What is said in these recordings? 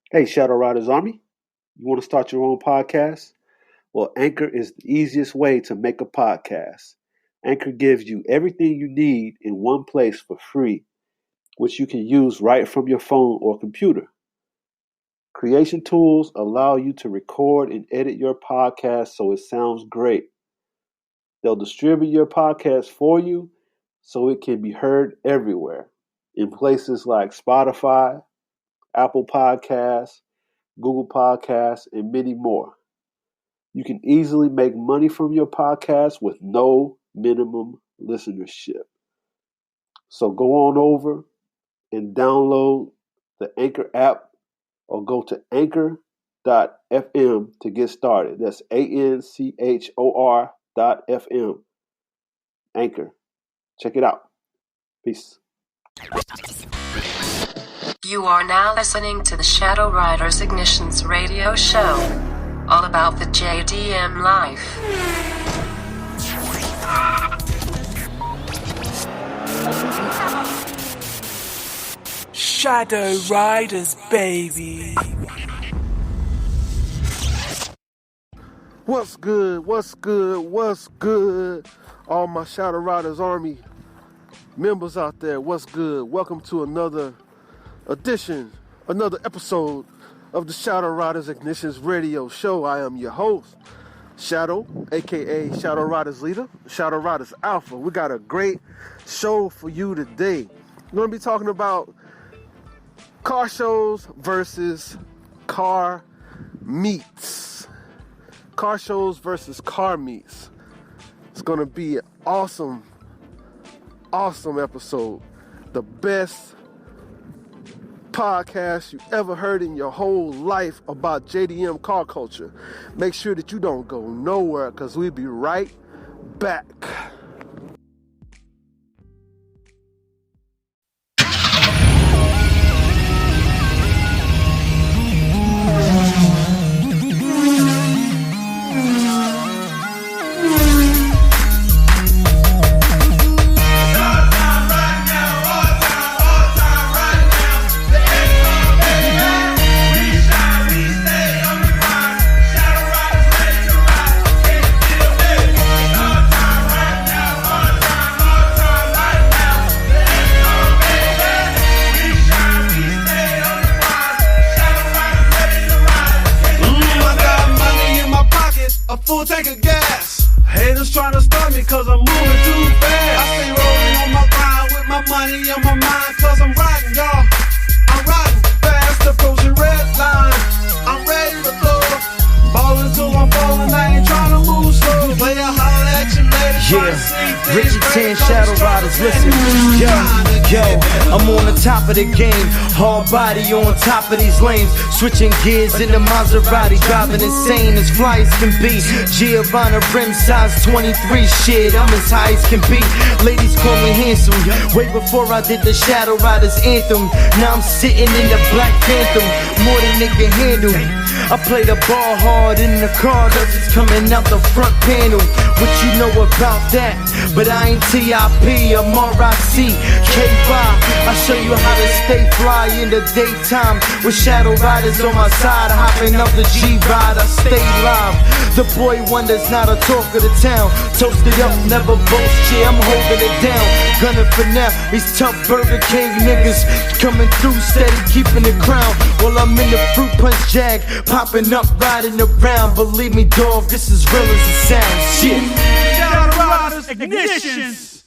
Hey, Shadow Riders Army, you want to start your own podcast? Well, Anchor is the easiest way to make a podcast. Anchor gives you everything you need in one place for free, which you can use right from your phone or computer. Creation tools allow you to record and edit your podcast so it sounds great. They'll distribute your podcast for you so it can be heard everywhere in places like Spotify, Apple Podcasts, Google Podcasts, and many more. You can easily make money from your podcast with no minimum listenership. So go on over and download the Anchor app or go to anchor.fm to get started. That's ANCHOR.FM. Anchor. Check it out. Peace. You are now listening to the Shadow Riders Ignitions radio show, all about the JDM life. Shadow Riders, baby. What's good? What's good? What's good? All my Shadow Riders Army members out there, what's good? Welcome to another edition, another episode of the Shadow Riders Ignitions radio show. I am your host, Shadow, aka Shadow Riders Leader, Shadow Riders Alpha. We got a great show for you today. We're going to be talking about car shows versus car meets. Car shows versus car meets. It's going to be an awesome episode. The best podcast you ever heard in your whole life about JDM car culture. Make sure that you don't go nowhere because we'll be right back. Full tank of gas. Haters trying to stop me cause I'm moving too fast. I stay rolling on my grind with my money on my mind cause I'm riding, y'all. I'm riding fast, approaching red line. I'm ready to blow. Ballin' till I'm falling, I ain't trying to move slow. Play a holler at you later. Yeah, Richard 10 Shadow Riders, listen. Yo, I'm on the top of the game. Hard body on top of these lanes. Switching gears in the Maserati. Driving insane as fly as can be. Giovanna rim size 23. Shit, I'm as high as can be. Ladies call me handsome. Way before I did the Shadow Riders anthem. Now I'm sitting in the Black Phantom. More than they can handle. I play the ball hard in the car, cause it's coming out the front panel. What you know about that? But I ain't T.I.P. I'm R.I.C. K-5. I show you how to stay fly in the daytime. With Shadow Riders on my side, hopping up the G-Ride, I stay live. The boy wonder's not a talk of the town. Toasted up, never boast, yeah, I'm holding it down. Gunning for now, these tough Burger King niggas coming through steady, keeping the crown. While I'm in the fruit punch jag, popping up, riding around. Believe me, dog, this is real as it sounds. Shit. Shadow Riders Ignitions.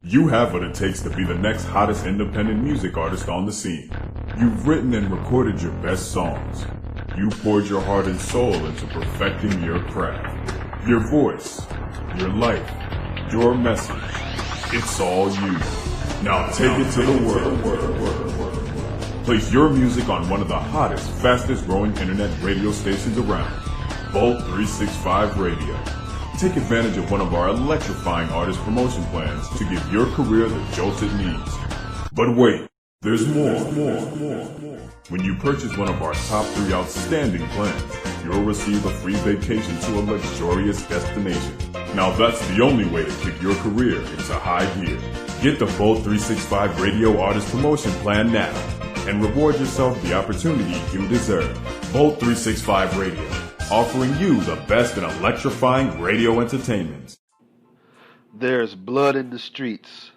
You have what it takes to be the next hottest independent music artist on the scene. You've written and recorded your best songs. You poured your heart and soul into perfecting your craft. Your voice, your life, your message. It's all you. Now take it to the world. Place your music on one of the hottest, fastest growing internet radio stations around. Volt 365 Radio. Take advantage of one of our electrifying artist promotion plans to give your career the jolt it needs. But wait, there's more. When you purchase one of our top 3 outstanding plans, you'll receive a free vacation to a luxurious destination. Now that's the only way to kick your career into high gear. Get the Volt 365 Radio Artist Promotion Plan now. and reward yourself the opportunity you deserve. Volt 365 Radio, offering you the best in electrifying radio entertainment. There's blood in the streets.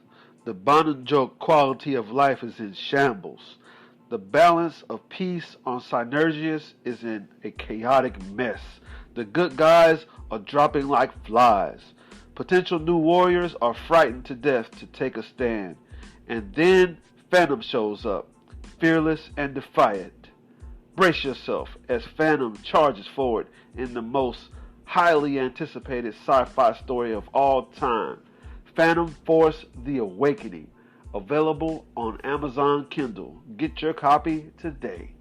The Bonanjoke quality of life is in shambles. The balance of peace on SRIRS is in a chaotic mess. The good guys are dropping like flies. Potential new warriors are frightened to death to take a stand. And then Phantom shows up, fearless and defiant. Brace yourself as Phantom charges forward in the most highly anticipated sci-fi story of all time, Phantom Force: The Awakening, available on Amazon Kindle. Get your copy today.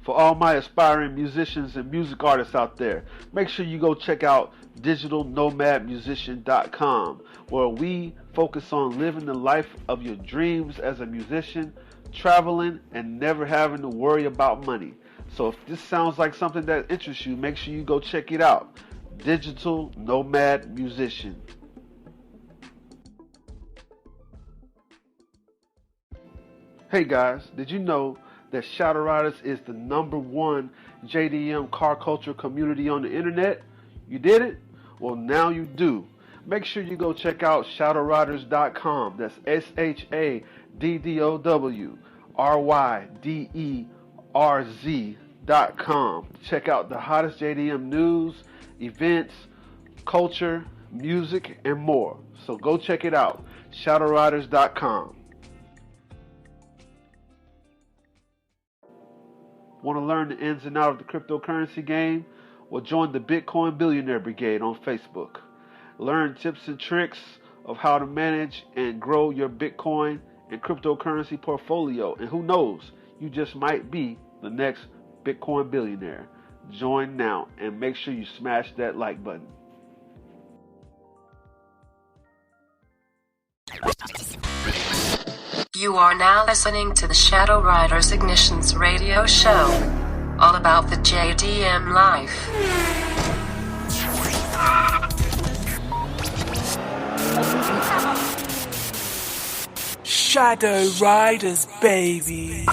For all my aspiring musicians and music artists out there, make sure you go check out digitalnomadmusician.com, where we focus on living the life of your dreams as a musician, traveling, and never having to worry about money. So if this sounds like something that interests you, make sure you go check it out. Digital Nomad Musician. Hey guys, did you know that Shadow Riders is the #1 JDM car culture community on the internet? You did it? Well, now you do. Make sure you go check out shadowriders.com. That's SHADDOWRYDERZ.com. Check out the hottest JDM news, events, culture, music, and more. So go check it out. shadowriders.com. Want to learn the ins and outs of the cryptocurrency game? Well, join the Bitcoin Billionaire Brigade on Facebook. Learn tips and tricks of how to manage and grow your Bitcoin and cryptocurrency portfolio. And who knows, you just might be the next Bitcoin billionaire. Join now and make sure you smash that like button. You are now listening to the Shadow Riders Ignitions radio show, all about the JDM life. Shadow Riders, baby.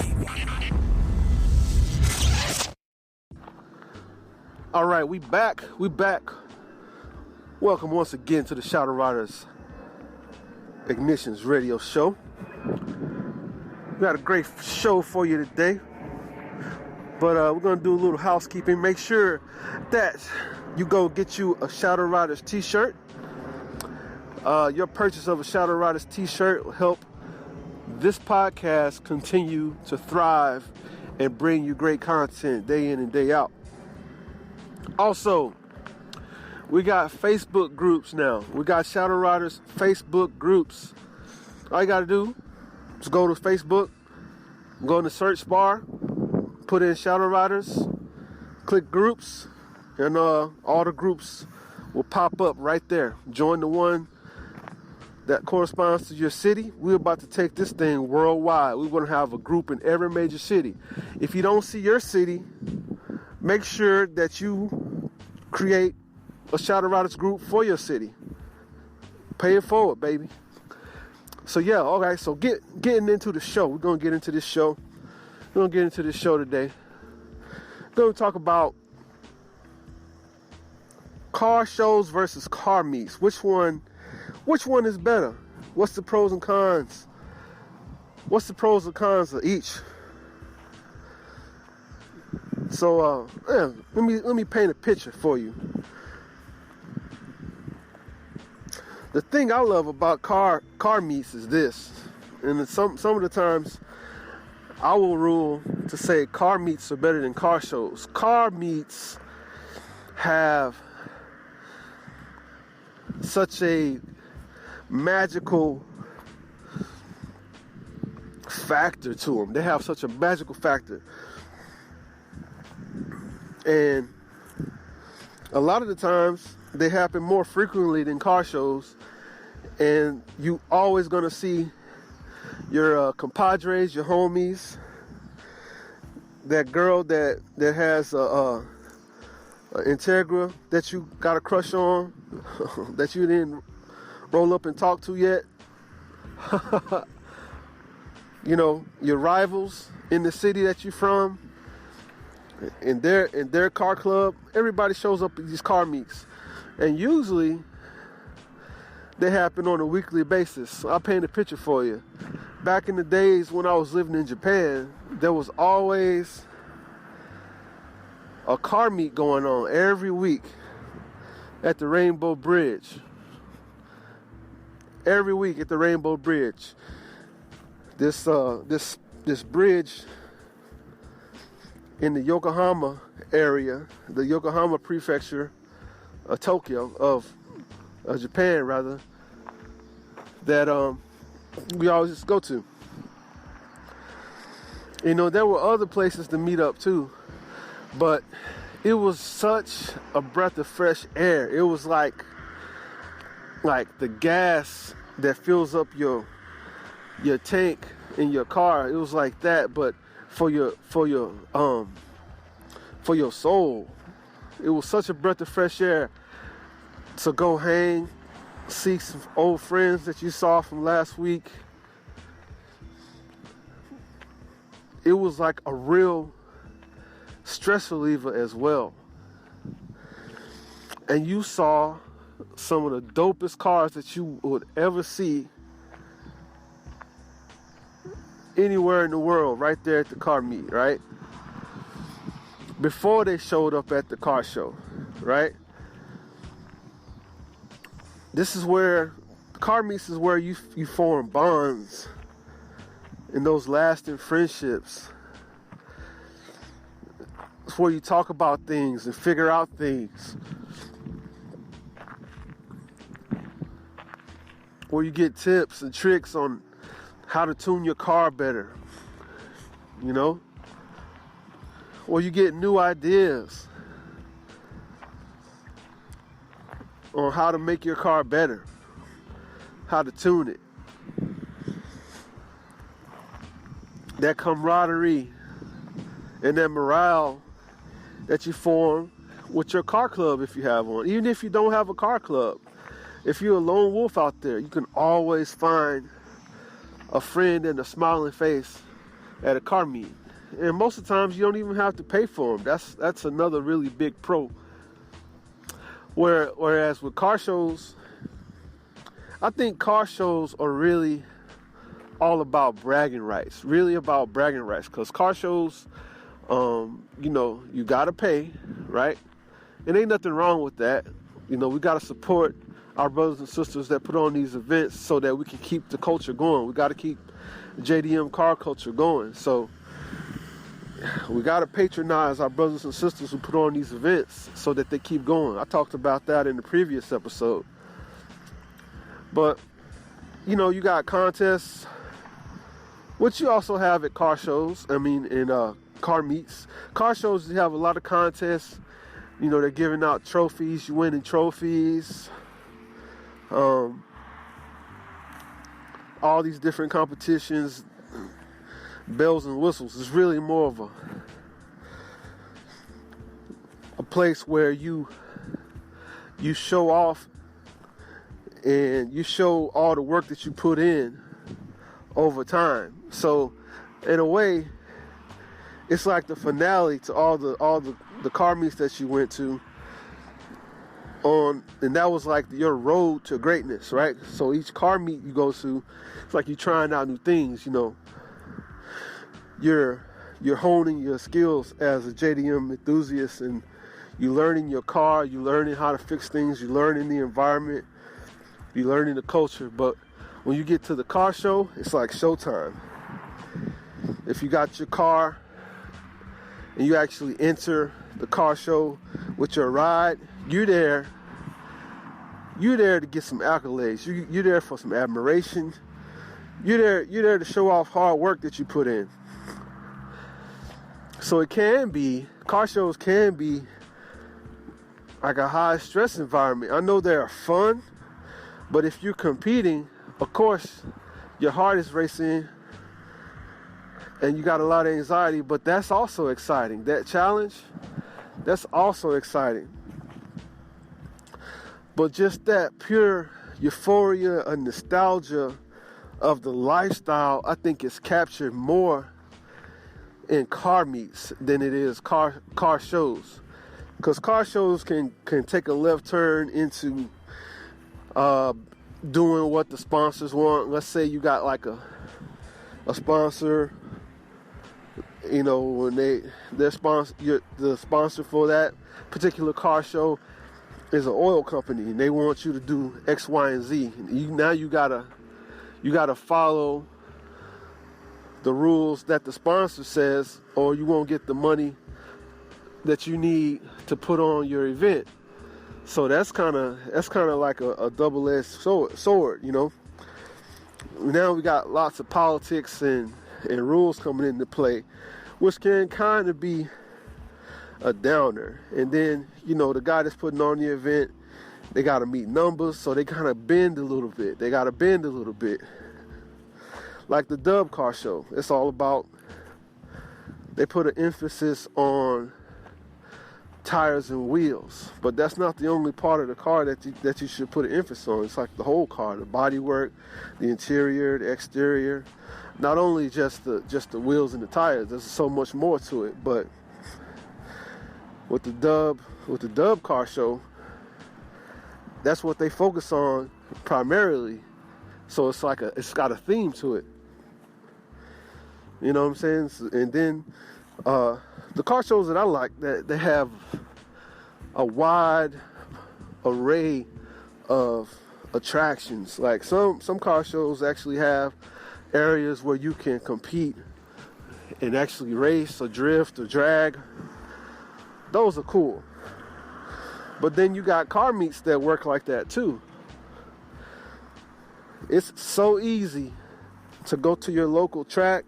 All right, we back. Welcome once again to the Shadow Riders Ignitions radio show. We got a great show for you today, but we're going to do a little housekeeping. Make sure that you go get you a Shadow Riders t-shirt. Your purchase of a Shadow Riders t-shirt will help this podcast continue to thrive and bring you great content day in and day out. Also, we got Facebook groups now. We got Shadow Riders Facebook groups. All you got to do is go to Facebook, go in the search bar, put in Shadow Riders, click groups, and all the groups will pop up right there. Join the one that corresponds to your city. We're about to take this thing worldwide. We want to have a group in every major city. If you don't see your city, make sure that you create a Shadow Riders group for your city. Pay it forward, baby. So yeah, okay, so getting into the show. We're going to get into this show. We're going to get into this show today. We're going to talk about car shows versus car meets. Which one is better? What's the pros and cons? What's the pros and cons of each? So let me paint a picture for you. The thing I love about car meets is this, and some of the times I will rule to say car meets are better than car shows. Car meets have such a magical factor to them. They have such a magical factor. And a lot of the times they happen more frequently than car shows, and you always gonna see your compadres, your homies, that girl that has a Integra that you got a crush on, that you didn't roll up and talk to yet. you know, your rivals in the city that you're from, in their car club. Everybody shows up at these car meets, and usually they happen on a weekly basis. So I'll paint a picture for you. Back in the days when I was living in Japan, there was always a car meet going on every week at the Rainbow Bridge. Every week at the Rainbow Bridge. This bridge in the Yokohama area, the Yokohama prefecture of Tokyo, of Japan rather, that we always just go to. You know, there were other places to meet up too, but it was such a breath of fresh air. It was like the gas that fills up your tank in your car. It was like that, but for your soul. It was such a breath of fresh air to go hang, see some old friends that you saw from last week. It was like a real stress reliever as well. And you saw some of the dopest cars that you would ever see anywhere in the world right there at the car meet, right? Before they showed up at the car show, right? This is where car meets is where you form bonds and those lasting friendships. It's where you talk about things and figure out things. Where you get tips and tricks on how to tune your car better, you know? Or you get new ideas on how to make your car better, how to tune it. That camaraderie and that morale that you form with your car club if you have one. Even if you don't have a car club, if you're a lone wolf out there, you can always find a friend and a smiling face at a car meet. And most of the times you don't even have to pay for them. That's another really big pro. Whereas with car shows, I think car shows are really all about bragging rights. Really about bragging rights. Because car shows, you know, you gotta pay, right? And ain't nothing wrong with that. You know, we gotta support our brothers and sisters that put on these events so that we can keep the culture going. We got to keep JDM car culture going. So we got to patronize our brothers and sisters who put on these events so that they keep going. I talked about that in the previous episode. But, you know, you got contests, which you also have at car shows. I mean, in car meets. Car shows, you have a lot of contests. You know, they're giving out trophies. You winning trophies. All these different competitions, bells and whistles. It's really more of a place where you show off and you show all the work that you put in over time. So in a way, it's like the finale to all the car meets that you went to. And that was like your road to greatness, right? So each car meet you go to, it's like you're trying out new things, you know. You're honing your skills as a JDM enthusiast, and you're learning your car, you're learning how to fix things, you're learning the environment, you're learning the culture. But when you get to the car show, it's like showtime. If you got your car and you actually enter the car show with your ride, you're there to get some accolades. You're there for some admiration. You're there to show off hard work that you put in. So car shows can be like a high stress environment. I know they're fun, but if you're competing, of course, your heart is racing and you got a lot of anxiety, but that's also exciting. That challenge, that's also exciting. But just that pure euphoria and nostalgia of the lifestyle, I think, is captured more in car meets than it is car shows. Because car shows can take a left turn into doing what the sponsors want. Let's say you got like a sponsor, you know, when the sponsor for that particular car show is an oil company, and they want you to do X, Y, and Z. Now you gotta follow the rules that the sponsor says, or you won't get the money that you need to put on your event. So that's kind of like a double-edged sword, you know. Now we got lots of politics and rules coming into play, which can kind of be a downer. And then, you know, the guy that's putting on the event, they got to meet numbers, so they kind of bend a little bit. Like the Dub Car Show, it's all about, they put an emphasis on tires and wheels, but that's not the only part of the car that you should put an emphasis on. It's like the whole car, the bodywork, the interior, the exterior, not only just the wheels and the tires. There's so much more to it. But with the Dub Car Show, that's what they focus on primarily. So it's got a theme to it. You know what I'm saying? And then the car shows that I like, that they have a wide array of attractions. Like some car shows actually have areas where you can compete and actually race or drift or drag. Those are cool. But then you got car meets that work like that too. It's so easy to go to your local track.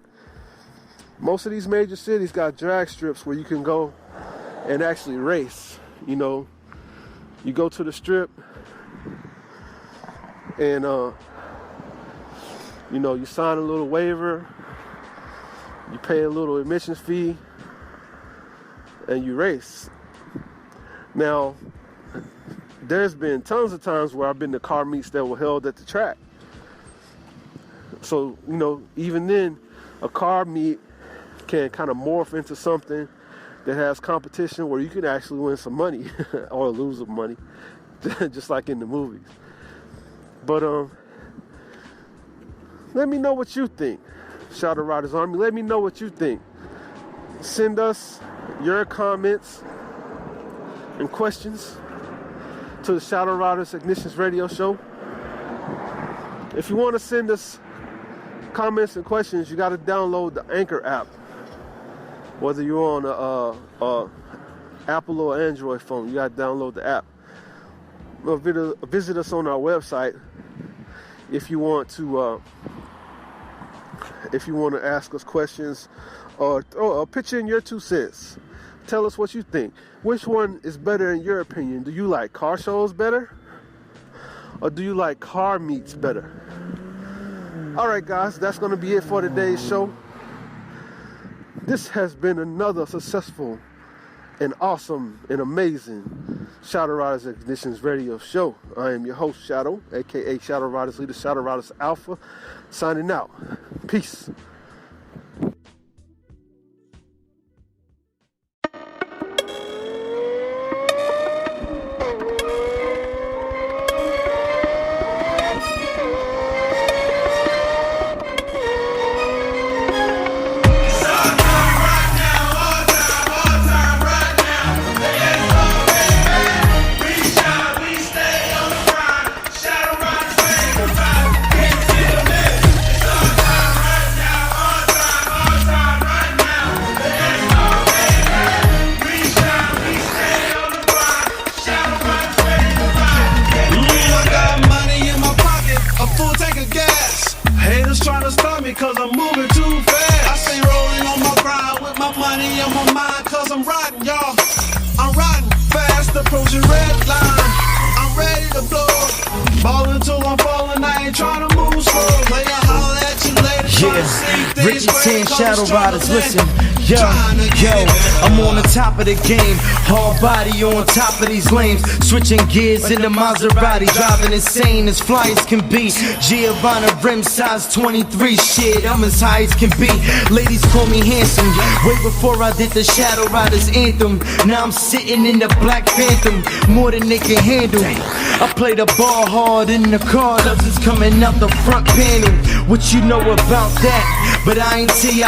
Most of these major cities got drag strips where you can go and actually race. You know, you go to the strip and, you know, you sign a little waiver, you pay a little admissions fee, and you race. Now, there's been tons of times where I've been to car meets that were held at the track. So, you know, even then, a car meet can kind of morph into something that has competition where you can actually win some money or lose some money, just like in the movies. But let me know what you think, Shadow Riders Army. Let me know what you think. Send us your comments and questions to the Shadow Riders Ignitions Radio Show. If you want to send us comments and questions, you got to download the Anchor app. Whether you're on a Apple or Android phone, you got to download the app. Or visit us on our website if you want to ask us questions or pitch in your 2 cents. Tell us what you think. Which one is better in your opinion? Do you like car shows better, or do you like car meets better? All right, guys, that's going to be it for today's show. This has been another successful and awesome and amazing Shadow Riders Ignitions Radio Show. I am your host, Shadow, aka Shadow Riders Leader, Shadow Riders Alpha, signing out. Peace. Cause I'm moving too fast. I stay rolling on my grind with my money on my mind. Cause I'm riding, y'all. I'm riding fast, approaching red line. I'm ready to blow. Ballin' till I'm falling, I ain't trying to move slow. Player, holler at you later. Yeah, Ricky 10 Shadow Riders, listen. Yo, I'm on the top of the game. Hard body on top of these lanes. Switching gears in the Maserati. Driving insane as fly as can be. Giovanna rim size 23. Shit, I'm as high as can be. Ladies call me handsome. Way before I did the Shadow Riders anthem. Now I'm sitting in the Black Phantom. More than they can handle. I play the ball hard in the car. It's coming out the front panel. What you know about that? But I ain't TIP,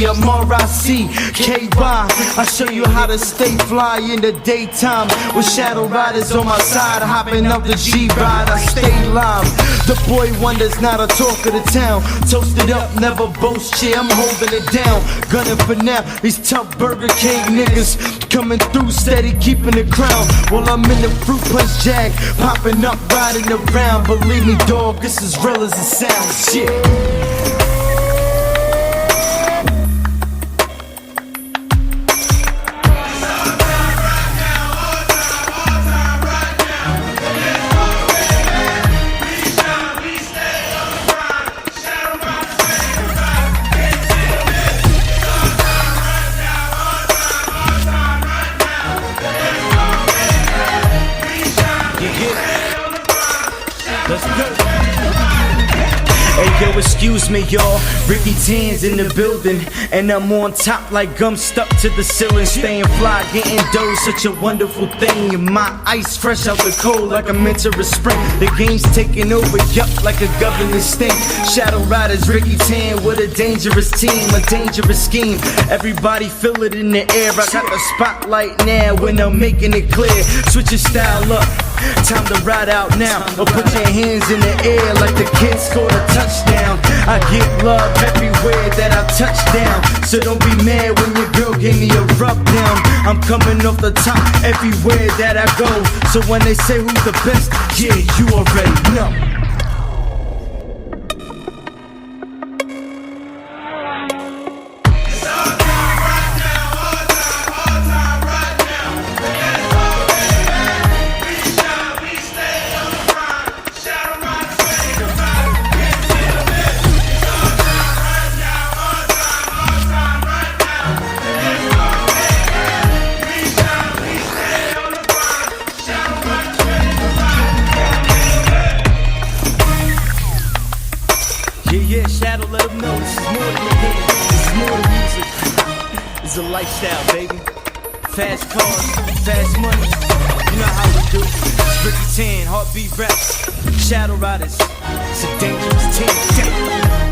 I'm RIC, KY. I show you how to stay fly in the daytime. With Shadow Riders on my side, hopping up the G-Ride, I stay live. The boy wonders, not a talk of the town. Toasted up, never boast, yeah, I'm holding it down. Gunning for now, these tough Burger King niggas coming through steady, keeping the crown. While I'm in the fruit punch jag, popping up, riding around. Believe me, dog, this is real as it sounds, shit. Hey yo, excuse me y'all, Ricky 10's in the building. And I'm on top like gum stuck to the ceiling. Staying fly, getting dough, such a wonderful thing. And my ice fresh out the cold like I'm into a spring. The game's taking over, yup, like a government sting. Shadow Riders, Ricky 10 with a dangerous team, a dangerous scheme. Everybody feel it in the air, I got the spotlight now when I'm making it clear. Switch your style up, time to ride out now. Or put your hands in the air like the kids scored a touchdown. I get love everywhere that I touch down. So don't be mad when your girl gave me a rub down. I'm coming off the top everywhere that I go. So when they say who's the best, yeah, you already know. Yeah, Shadow, let them know this is more than a game. This is more than music. It's a lifestyle, baby. Fast cars, fast money. You know how we do. It's Ricky 10, Heartbeat Raps, Shadow Riders. It's a dangerous team.